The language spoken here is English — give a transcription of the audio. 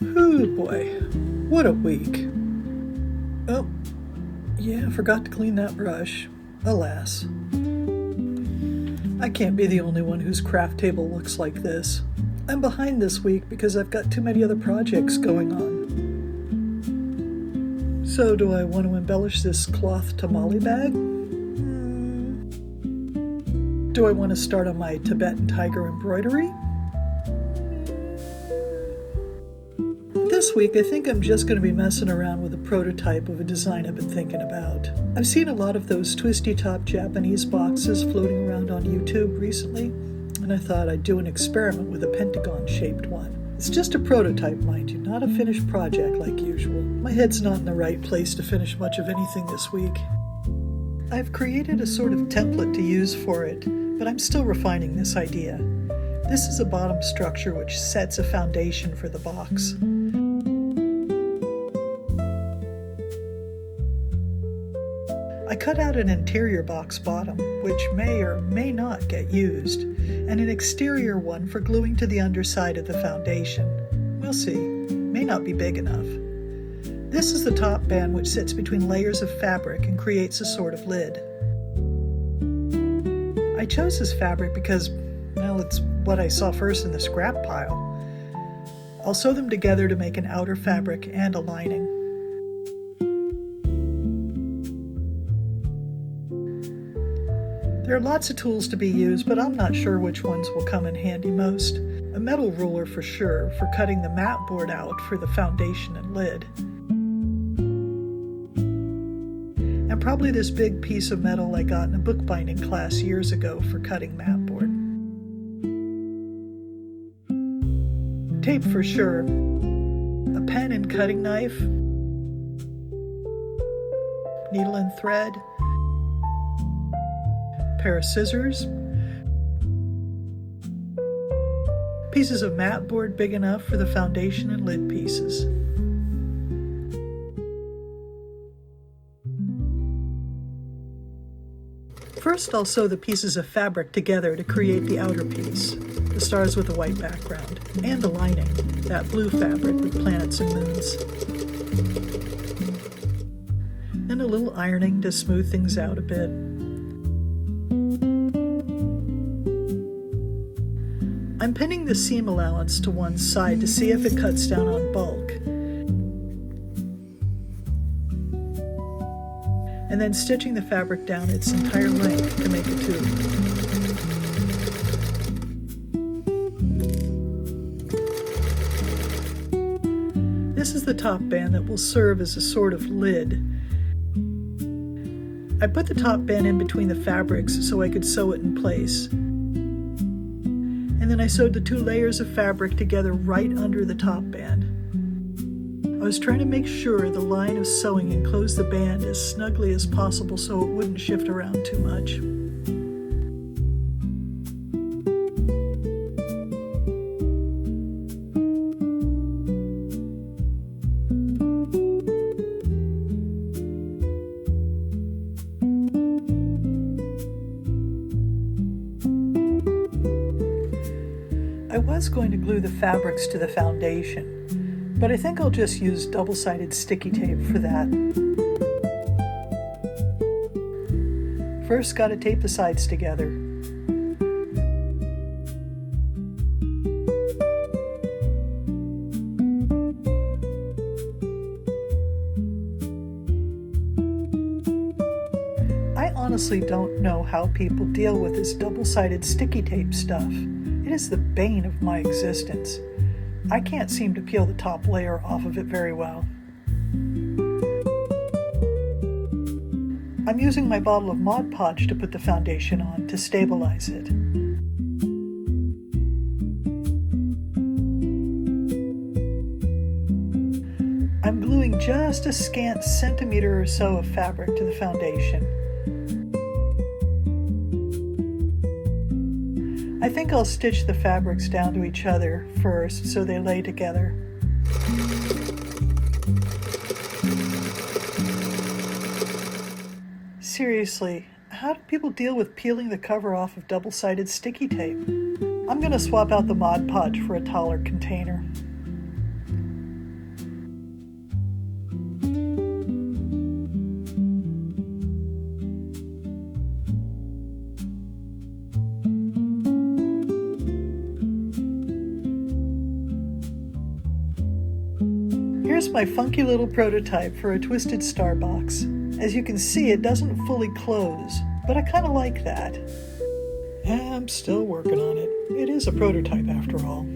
Oh boy, what a week. Oh, yeah, forgot to clean that brush. Alas. I can't be the only one whose craft table looks like this. I'm behind this week because I've got too many other projects going on. So do I want to embellish this cloth tamale bag? Do I want to start on my Tibetan tiger embroidery? This week, I think I'm just going to be messing around with a prototype of a design I've been thinking about. I've seen a lot of those twisty-top Japanese boxes floating around on YouTube recently, and I thought I'd do an experiment with a pentagon-shaped one. It's just a prototype, mind you, not a finished project like usual. My head's not in the right place to finish much of anything this week. I've created a sort of template to use for it, but I'm still refining this idea. This is a bottom structure which sets a foundation for the box. I cut out an interior box bottom, which may or may not get used, and an exterior one for gluing to the underside of the foundation. We'll see. May not be big enough. This is the top band which sits between layers of fabric and creates a sort of lid. I chose this fabric because, well, it's what I saw first in the scrap pile. I'll sew them together to make an outer fabric and a lining. There are lots of tools to be used, but I'm not sure which ones will come in handy most. A metal ruler for sure, for cutting the mat board out for the foundation and lid. And probably this big piece of metal I got in a bookbinding class years ago for cutting mat board. Tape for sure. A pen and cutting knife. Needle and thread. Pair of scissors, pieces of mat board big enough for the foundation and lid pieces. First, I'll sew the pieces of fabric together to create the outer piece, the stars with a white background, and the lining, that blue fabric with planets and moons. And a little ironing to smooth things out a bit. I'm pinning the seam allowance to one side to see if it cuts down on bulk. And then stitching the fabric down its entire length to make a tube. This is the top band that will serve as a sort of lid. I put the top band in between the fabrics so I could sew it in place. And then I sewed the two layers of fabric together right under the top band. I was trying to make sure the line of sewing enclosed the band as snugly as possible so it wouldn't shift around too much. I was going to glue the fabrics to the foundation, but I think I'll just use double-sided sticky tape for that. First, gotta tape the sides together. I honestly don't know how people deal with this double-sided sticky tape stuff. It is the bane of my existence. I can't seem to peel the top layer off of it very well. I'm using my bottle of Mod Podge to put the foundation on to stabilize it. I'm gluing just a scant centimeter or so of fabric to the foundation. I think I'll stitch the fabrics down to each other first so they lay together. Seriously, how do people deal with peeling the cover off of double-sided sticky tape? I'm going to swap out the Mod Podge for a taller container. Here's my funky little prototype for a twisted star box. As you can see, it doesn't fully close, but I kind of like that. I'm still working on it. It is a prototype after all.